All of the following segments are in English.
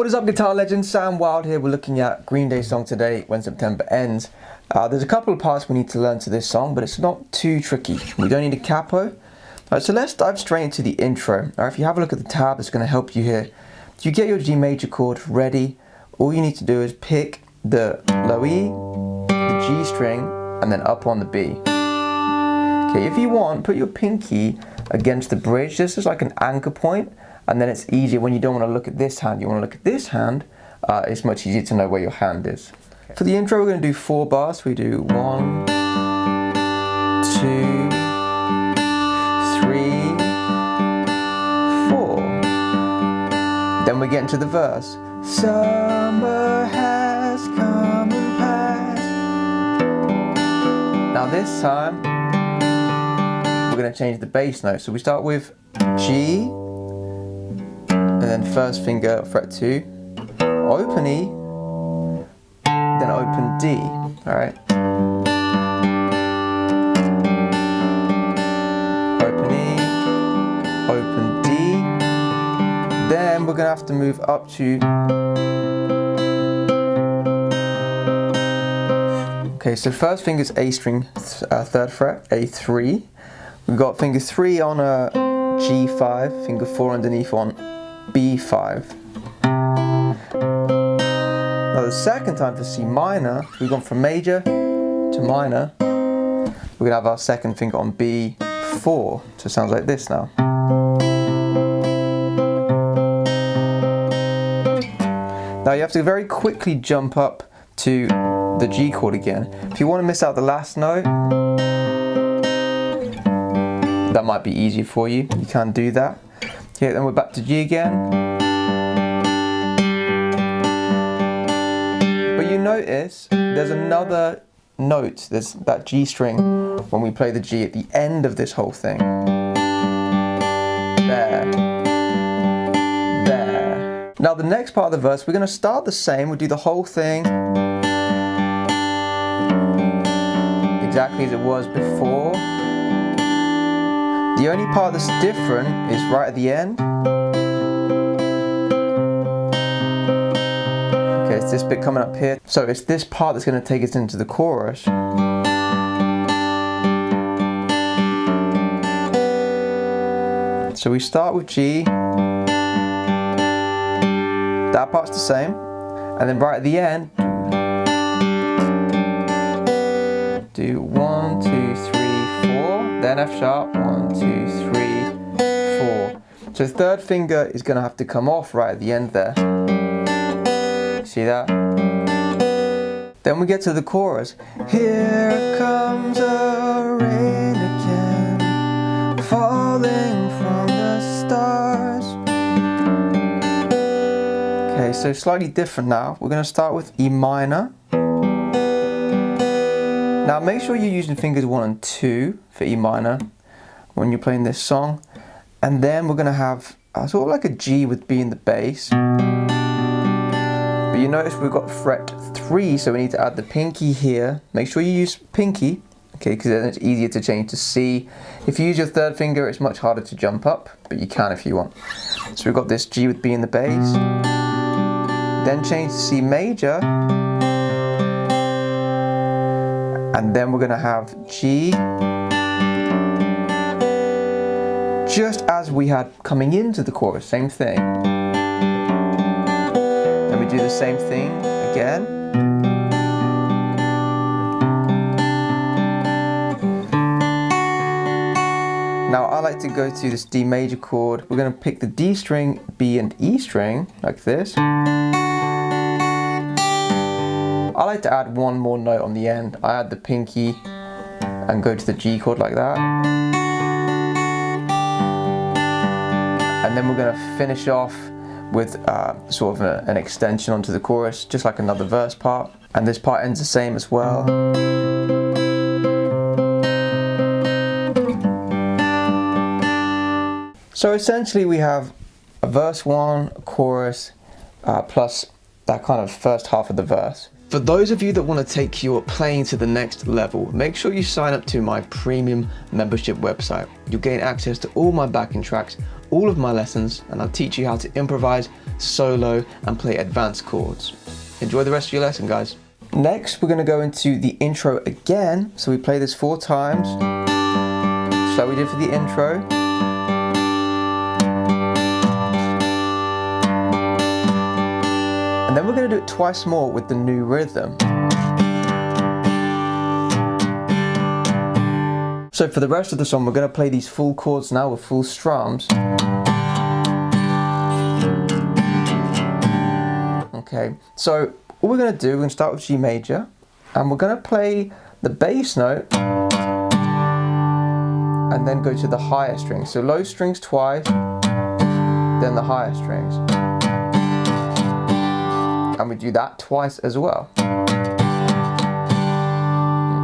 What is up, guitar legends? Sam Wild here. We're looking at Greenday song today, When September Ends. There's a couple of parts we need to learn to this song, but it's not too tricky. We don't need a capo. So let's dive straight into the intro. If you have a look at the tab, it's going to help you here. You get your G major chord ready. All you need to do is pick the low E, the G string, and then up on the B. Okay, if you want, put your pinky against the bridge. This is like an anchor point, and then it's easier when you don't want to look at this hand. You want to look at this hand. It's much easier to know where your hand is. Okay. For the intro, we're going to do 4 bars. We do 1, 2, 3, 4. Then we get into the verse. Summer has come and passed. Now this time, we're going to change the bass note. So we start with G, and then first finger fret 2, open E, then open D. Alright. Open E, open D. Then we're going to have to move up to. Okay, so first finger's A string, 3rd fret, A3. We've got finger 3 on a G5, finger 4 underneath on B5. Now the second time for C minor, we've gone from major to minor. We're going to have our second finger on B4, so it sounds like this now. Now you have to very quickly jump up to the G chord again. If you want to miss out the last note, that might be easier for you. You can do that. Okay, then we're back to G again. But you notice there's another note, there's that G string when we play the G at the end of this whole thing. There. There. Now the next part of the verse, we're going to start the same. We'll do the whole thing exactly as it was before. The only part that's different is right at the end. Okay, it's this bit coming up here. So it's this part that's going to take us into the chorus. So we start with G. That part's the same. And then right at the end, do 1, 2, 3, 4, then F sharp, 1, 2, 3, 4. So the third finger is going to have to come off right at the end there. See that? Then we get to the chorus. Here comes a rain again, falling from the stars. Okay, so slightly different now. We're going to start with E minor. Now make sure you're using fingers 1 and 2 for E minor when you're playing this song. And then we're going to have sort of like a G with B in the bass. But you notice we've got fret 3, so we need to add the pinky here. Make sure you use pinky, okay, because then it's easier to change to C. If you use your third finger, it's much harder to jump up, but you can if you want. So we've got this G with B in the bass. Then change to C major. And then we're going to have G, just as we had coming into the chorus, same thing. Then we do the same thing again. Now I like to go to this D major chord. We're going to pick the D string, B and E string, like this. I like to add one more note on the end. I add the pinky and go to the G chord like that. And then we're going to finish off with sort of an extension onto the chorus, just like another verse part. And this part ends the same as well. So essentially we have a verse 1, a chorus, plus that kind of first half of the verse. For those of you that want to take your playing to the next level, make sure you sign up to my premium membership website. You'll gain access to all my backing tracks, all of my lessons, and I'll teach you how to improvise, solo, and play advanced chords. Enjoy the rest of your lesson, guys. Next, we're going to go into the intro again. So we play this 4 times, just like we did for the intro. And then we're going to do it twice more with the new rhythm. So for the rest of the song, we're going to play these full chords now with full strums. Okay, so all we're going to do, we're going to start with G major, and we're going to play the bass note and then go to the higher strings. So low strings twice, then the higher strings. And we do that twice as well.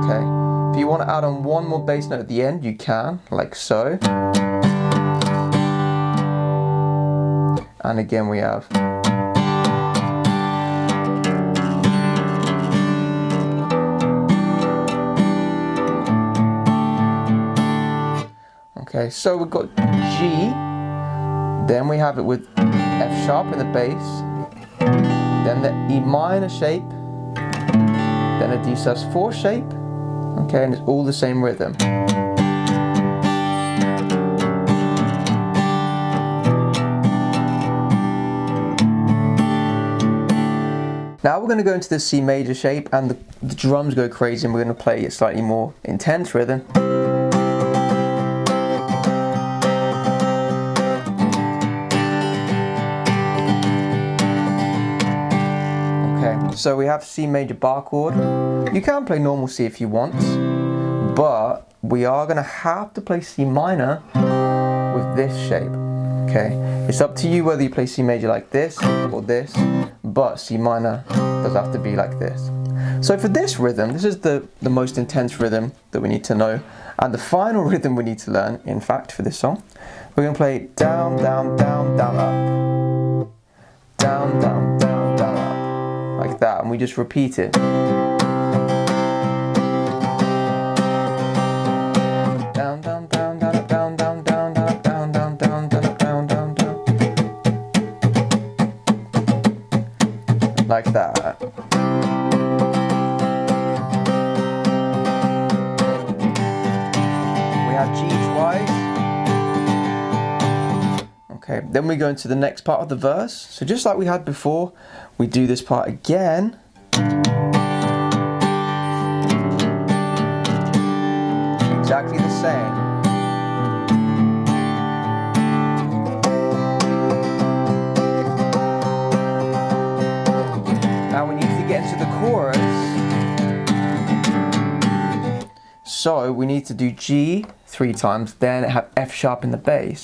Okay, if you want to add on one more bass note at the end, you can, like so. And again we have. Okay, so we've got G, then we have it with F sharp in the bass, then the E minor shape, then a D sus4 shape, okay, and it's all the same rhythm. Now we're going to go into the C major shape, and the drums go crazy, and we're going to play a slightly more intense rhythm. So we have C major bar chord. You can play normal C if you want, but we are going to have to play C minor with this shape. Okay, it's up to you whether you play C major like this or this, but C minor does have to be like this. So for this rhythm, this is the most intense rhythm that we need to know, and the final rhythm we need to learn, in fact, for this song. We're going to play down, down, down, down, up, down, down, down, down, up. Like that, and we just repeat it. Down, down, down, down, up, down, down, down, down, up, down, down, down, down, up, down, down, down. Like that. We have G twice. Okay, then we go into the next part of the verse. So just like we had before, we do this part again. Exactly the same. Now we need to get into the chorus. So we need to do G 3 times, then have F sharp in the bass.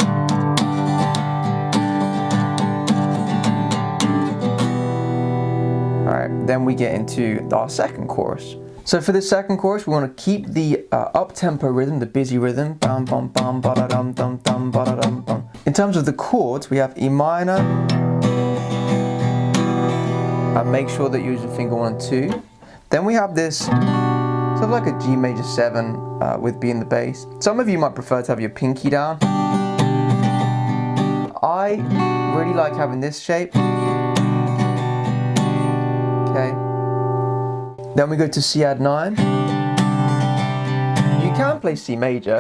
Then we get into our second chorus. So for the second chorus, we want to keep the up-tempo rhythm, the busy rhythm. Bum, bum, bum, ba-da-dum, dum, dum, ba-da-dum, bum. In terms of the chords, we have E minor. And make sure that you use your finger 1 and 2. Then we have this sort of like a G major 7 with B in the bass. Some of you might prefer to have your pinky down. I really like having this shape. Okay. Then we go to C add 9. You can play C major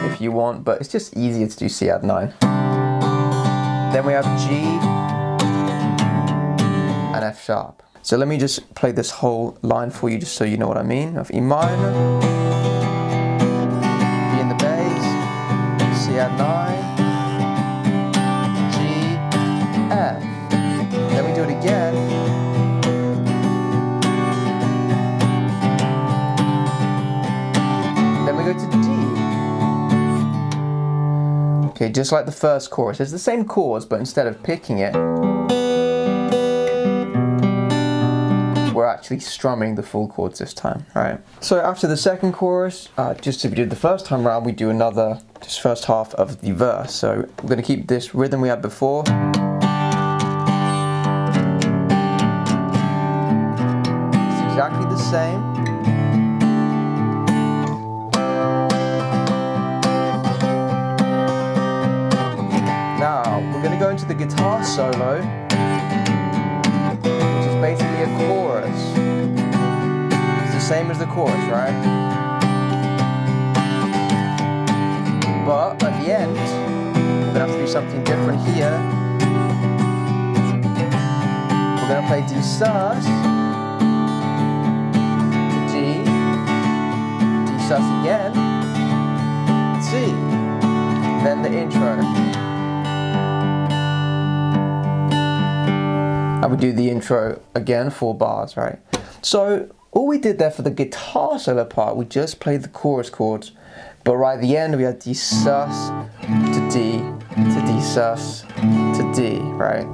if you want, but it's just easier to do C add 9. Then we have G and F sharp. So let me just play this whole line for you just so you know what I mean. I have E minor, B in the bass, C add 9, G, F. Then we do it again. Then we go to D. Okay, just like the first chorus. It's the same chords, but instead of picking it, we're actually strumming the full chords this time, right? So after the second chorus, just as we did the first time round, we do another, just first half of the verse. So we're going to keep this rhythm we had before. It's exactly the same. the guitar solo, which is basically a chorus. It's the same as the chorus, right? But at the end, we're gonna have to do something different here. We're gonna play D sus, D, D sus again, C, then the intro. And we do the intro again, 4 bars, right? So all we did there for the guitar solo part, we just played the chorus chords, but right at the end we had D sus to D to D sus to D, right?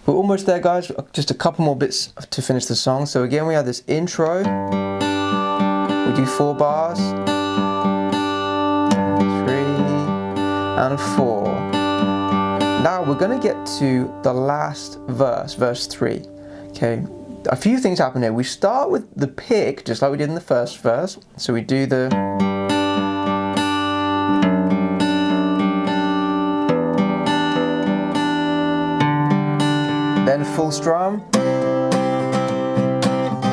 We're almost there, guys. Just a couple more bits to finish the song. So again, we have this intro. We do 4 bars, 3 and 4. Now we're gonna get to the last verse, verse 3. Okay, a few things happen here. We start with the pick, just like we did in the first verse. So we do the then full strum.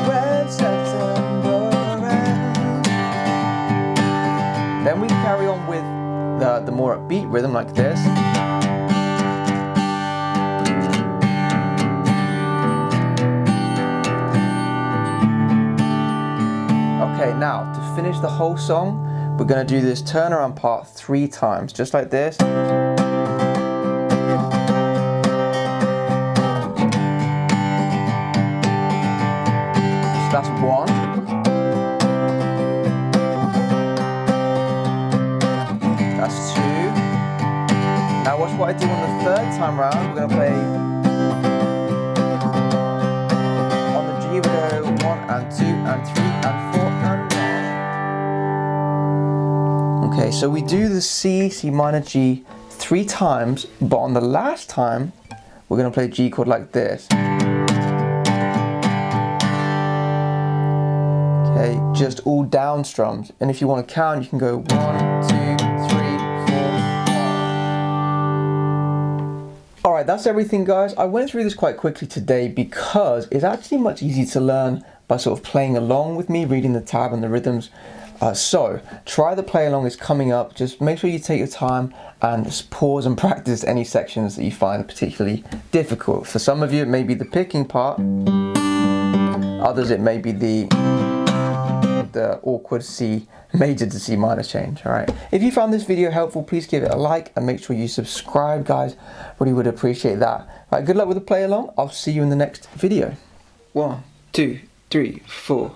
When September ends. Then we carry on with the more upbeat rhythm like this. Okay, now to finish the whole song, we're going to do this turnaround part 3 times, just like this. So that's 1. That's 2. Now watch what I do on the 3rd time round. We're going to play on the G, we go 1 and 2 and 3 and 4 and 1. Okay, so we do the C, C minor, G 3 times, but on the last time, we're going to play G chord like this. Okay, just all down strums. And if you want to count, you can go 1, 2, 3, 4, 5. Alright, that's everything, guys. I went through this quite quickly today because it's actually much easier to learn by sort of playing along with me, reading the tab and the rhythms. So try the play along, is coming up. Just make sure you take your time and just pause and practice any sections that you find particularly difficult. For some of you it may be the picking part, others it may be the awkward C major to C minor change. Alright, if you found this video helpful, please give it a like and make sure you subscribe, guys. Really would appreciate that. Alright, good luck with the play along. I'll see you in the next video. 1, 2, 3, 4.